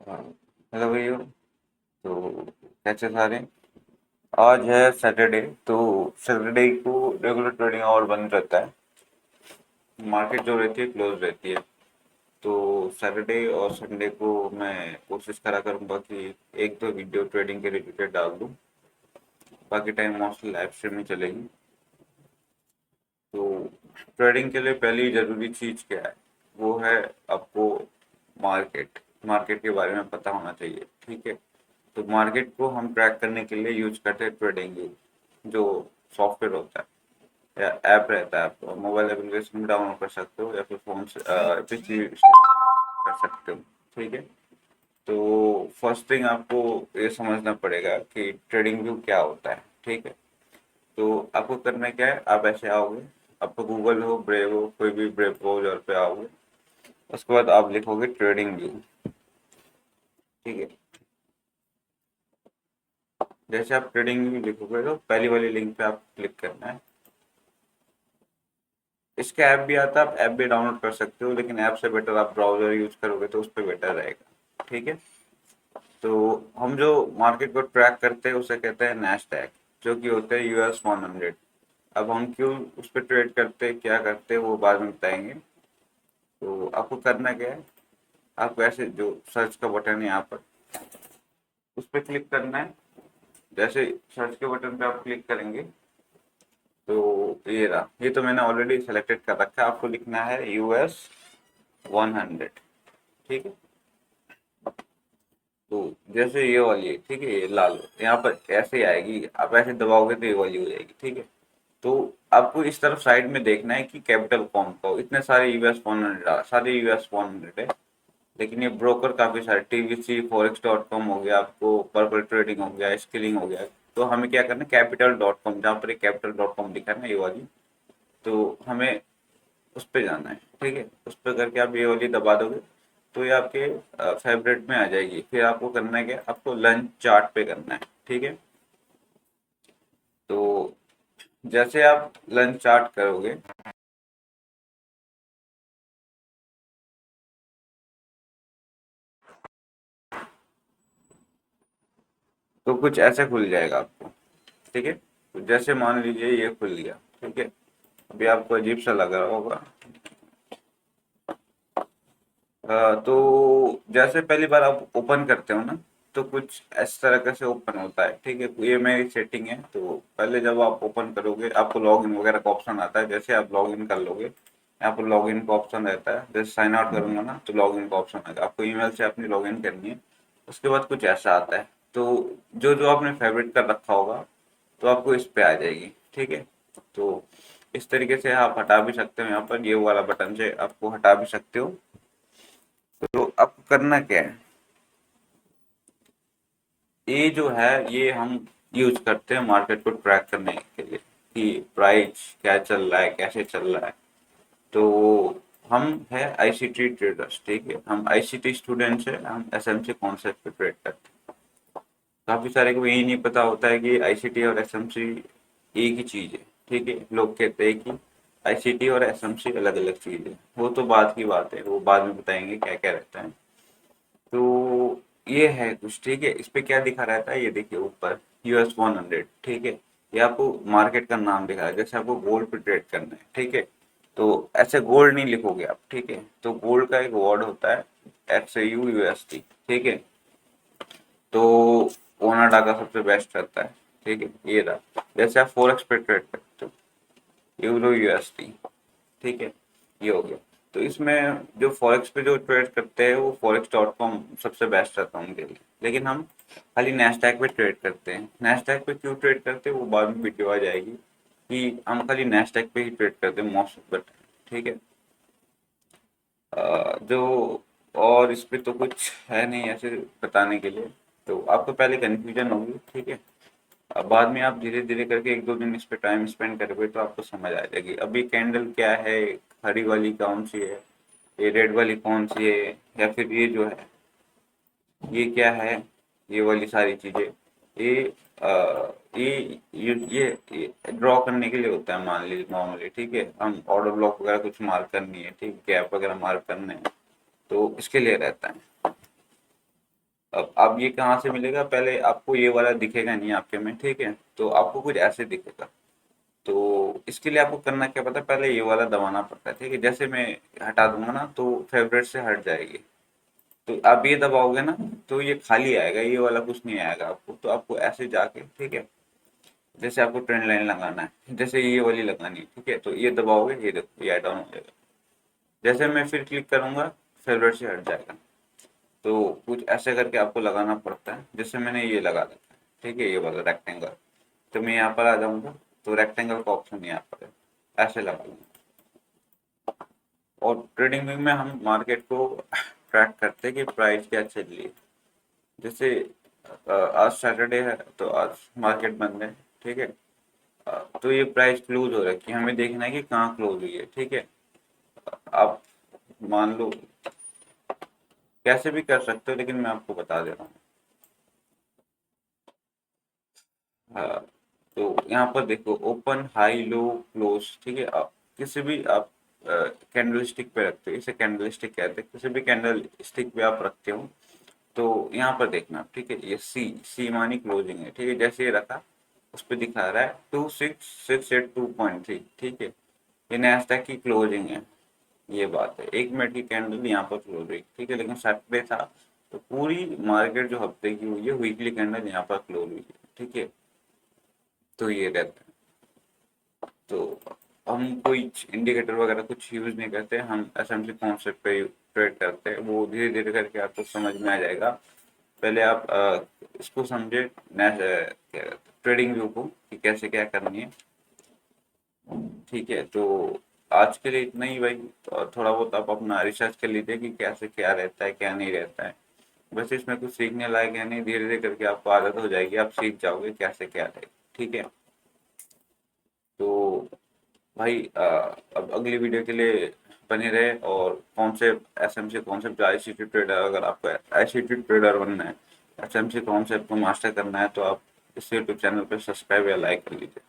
Hello भैया। तो कैसे सारे। आज है सैटरडे। तो सैटरडे को रेगुलर ट्रेडिंग आवर बंद रहता है। मार्केट जो रहती है क्लोज रहती है। तो सैटरडे और संडे को मैं कोशिश करा करूँगा कि एक दो वीडियो ट्रेडिंग के रिलेटेड डाल दूँ। बाकी टाइम मोस्टली लाइव स्ट्रीम ही चलेगी। तो ट्रेडिंग के लिए पहली ज़रूरी चीज़ क्या है? वो है आपको मार्केट मार्केट के बारे में पता होना चाहिए। ठीक है। तो मार्केट को हम ट्रैक करने के लिए यूज करते हैं ट्रेडिंग व्यू, जो सॉफ्टवेयर होता है या ऐप रहता है। आप मोबाइल एप्लीकेशन में डाउनलोड कर सकते हो या फिर फोन से पीसी कर सकते हो। ठीक है। तो फर्स्ट थिंग आपको ये समझना पड़ेगा कि ट्रेडिंग व्यू क्या होता है। ठीक है। तो आपको करना क्या है, आप ऐसे आओगे, आपको गूगल हो, ब्रेव हो, कोई भी ब्रेव ब्राउजर पे आओगे। उसके बाद आप लिखोगे ट्रेडिंग व्यू। ठीक है। जैसे आप ट्रेडिंग व्यू लिखोगे तो पहली वाली लिंक पे आप क्लिक करना है। इसका ऐप भी आता है, आप ऐप भी डाउनलोड कर सकते हो, लेकिन ऐप से बेटर आप ब्राउजर यूज करोगे तो उस पर बेटर रहेगा। ठीक है। तो हम जो मार्केट को ट्रैक करते हैं उसे कहते हैं नैस्डैक, जो कि होते हैं US 100। अब हम क्यों उस पर ट्रेड करते हैं, क्या करते हैं, वो बाद में बताएंगे। तो आपको करना क्या है, आपको ऐसे जो सर्च का बटन है यहाँ पर, उस पर क्लिक करना है। जैसे सर्च के बटन पे आप क्लिक करेंगे तो ये रहा, ये तो मैंने ऑलरेडी सेलेक्टेड कर रखा है। आपको लिखना है US 100। ठीक है। तो जैसे ये वाली है, ठीक है, ये लाल यहाँ पर ऐसे ही आएगी, आप ऐसे दबाओगे तो ये वाली हो जाएगी। ठीक है। तो आपको इस तरफ साइड में देखना है कि कैपिटल कौन का हो। इतने सारे US 100, सारे US 100 है। लेकिन ये ब्रोकर काफी सारे, TVC Forex.com हो गया, आपको पर्पल ट्रेडिंग हो गया, स्किलिंग हो गया। तो हमें क्या करना है, Capital.com, जहाँ पर Capital.com दिखा है ना, ये वाली, तो हमें उस पे जाना है। ठीक है। उस पे करके आप ये वाली दबा दोगे तो ये आपके फेवरेट में आ जाएगी। फिर आपको करना है क्या, आपको लंच चार्ट पे करना है। ठीक है। तो जैसे आप लंच चार्ट करोगे तो कुछ ऐसे खुल जाएगा आपको। ठीक है। तो जैसे मान लीजिए ये खुल गया। ठीक है। अभी आपको अजीब सा लग रहा होगा। तो जैसे पहली बार आप ओपन करते हो ना, तो कुछ इस तरह से ओपन होता है। ठीक है। ये मेरी सेटिंग है। तो पहले जब आप ओपन करोगे आपको लॉगिन वगैरह का ऑप्शन आता है। जैसे आप लॉगिन कर लोगे, यहाँ पर लॉगिन का ऑप्शन रहता है। जैसे साइन आउट करूंगा ना तो लॉगिन का ऑप्शन आएगा, आपको ईमेल से अपनी लॉगिन करनी है। उसके बाद कुछ ऐसा आता है। तो जो जो आपने फेवरेट कर रखा होगा तो आपको इस पे आ जाएगी। ठीक है। तो इस तरीके से आप हटा भी सकते हो, यहाँ पर ये वाला बटन से आपको हटा भी सकते हो। तो अब करना क्या है, ये जो है ये हम यूज करते हैं मार्केट को ट्रैक करने के लिए कि प्राइस क्या चल रहा है, कैसे चल रहा है। तो हम है आईसीटी ट्रेडर्स। ठीक है। हम आईसीटी स्टूडेंट्स है, हम एसएमसी कॉन्सेप्ट पे ट्रेड करते हैं। काफी सारे को यही नहीं पता होता है कि आईसीटी और एसएमसी एक ही चीज है। ठीक है। लोग कहते हैं कि आईसीटी और एसएमसी अलग अलग चीज है। वो तो बात की बात है, वो बाद में बताएंगे क्या क्या रहता है। तो ये है कुछ। ठीक है। इस पे क्या दिखा रहता है, ये देखिए ऊपर US 100। ठीक है। ये आपको मार्केट का नाम दिखा है। जैसे आपको गोल्ड पे ट्रेड करना है, ठीक है, तो ऐसे गोल्ड नहीं लिखोगे आप। ठीक है। तो गोल्ड का एक वर्ड होता है XAUUSD। ठीक है। तो ओनाडा का सबसे बेस्ट रहता है। ठीक है। ये रहा। जैसे आप फोरेक्स पे ट्रेड करते हो, EURUSD। ठीक है। ये हो गया। तो इसमें जो फॉरेक्स पे जो ट्रेड करते हैं वो Forex.com सबसे बेस्ट रहता है उनके लिए। लेकिन हम खाली नैस्डैक पे ट्रेड करते हैं। नैस्डैक पे क्यों ट्रेड करते हैं वो बाद में वीडियो आ जाएगी कि हम खाली नैस्डैक पे ही ट्रेड करते हैं मोस्ट ऑफ द टाइम। ठीक है। जो और इस पे तो कुछ है नहीं ऐसे बताने के लिए। तो आपको पहले कंफ्यूजन होगी। ठीक है। बाद में आप धीरे धीरे करके एक दो दिन इस पे टाइम स्पेंड करोगे तो आपको समझ आ जाएगी। अभी कैंडल क्या है, हरी वाली कौन सी है, ये रेड वाली कौन सी है, या फिर ये जो है ये क्या है, ये वाली सारी चीजें, ये ये ड्रॉ करने के लिए होता है मान लीजिए नॉर्मली। ठीक है। हम ऑर्डर ब्लॉक वगैरह कुछ मार्क करनी है, ठीक, गैप वगैरह मार्क करने हैं, तो इसके लिए रहता है। अब ये कहाँ से मिलेगा, पहले आपको ये वाला दिखेगा नहीं आपके में, ठीक है, तो आपको कुछ ऐसे दिखेगा। तो इसके लिए आपको करना क्या पता है, पहले ये वाला दबाना पड़ता है, ठीक है, जैसे मैं हटा दूंगा ना तो फेवरेट से हट जाएगी। तो आप ये दबाओगे ना तो ये खाली आएगा, ये वाला कुछ नहीं आएगा आपको। तो आपको ऐसे जाके, ठीक है, जैसे आपको ट्रेंड लाइन लगाना है, जैसे ये वाली लगानी है, ठीक है, तो ये दबाओगे, ये देखो ये ऐड डाउन हो जाएगा। जैसे मैं फिर क्लिक करूंगा, फेवरेट से हट जाएगा। तो कुछ ऐसे करके आपको लगाना पड़ता है, जैसे मैंने ये लगा रखा है, ठीक है, ये वाला रेक्टेंगल। तो मैं यहाँ पर आ जाऊंगा तो रेक्टेंगल का ऑप्शन यहाँ पर है, ऐसे लगा लूंगा। और ट्रेडिंग व्यू में हम मार्केट को ट्रैक करते हैं कि प्राइस क्या चल रही है। जैसे आज सैटरडे है तो आज मार्केट बंद है, ठीक है, तो ये प्राइस क्लोज हो रखी है, हमें देखना है कि कहाँ क्लोज हुई है, ठीक है। आप मान लो कैसे भी कर सकते हो, लेकिन मैं आपको बता दे रहा हूँ। हाँ, तो यहाँ पर देखो ओपन हाई लो क्लोज, ठीक है, आप किसी भी आप कैंडल स्टिक पे रखते हो, इसे कैंडल स्टिक कहते हैं, किसी भी कैंडल स्टिक पे आप रखते हो तो यहाँ पर देखना, ठीक है, ये सी सी मानी क्लोजिंग है, ठीक है, जैसे ये रखा उस पर दिखा रहा है 26,682.3, ठीक है, ये नैस्डैक की क्लोजिंग है। ये बात है, 1 मिनट की कैंडल यहाँ पर क्लोज हुई, ठीक है, लेकिन सैटरडे था तो पूरी मार्केट जो हफ्ते की हुई है वीकली कैंडल यहाँ पर क्लोज हुई है, ठीक है। तो ये रहता है। तो हम कोई इंडिकेटर वगैरह कुछ यूज नहीं करते, हम एसएमसी कॉन्सेप्ट पे ट्रेड करते हैं, वो धीरे धीरे करके आपको समझ में आ जाएगा। पहले आप इसको समझे ट्रेडिंग व्यू को कि कैसे क्या करनी है, ठीक है। तो आज के लिए इतना ही भाई, तो थोड़ा बहुत आप अपना रिसर्च कर लीजिए कि कैसे क्या रहता है क्या नहीं रहता है। बस इसमें कुछ सीखने लायक है नहीं, धीरे धीरे करके आपको आदत हो जाएगी, आप सीख जाओगे कैसे क्या है, ठीक है। तो भाई अब अगली वीडियो के लिए बने रहे, और कॉन्सेप्ट एसएमसी कॉन्सेप्ट जो आईसीटी ट्रेडर, अगर आपको आईसीटी ट्रेडर बनना है, एसएमसी कॉन्सेप्ट को मास्टर करना है, तो आप इस यूट्यूब चैनल पर सब्सक्राइब या लाइक कर लीजिए।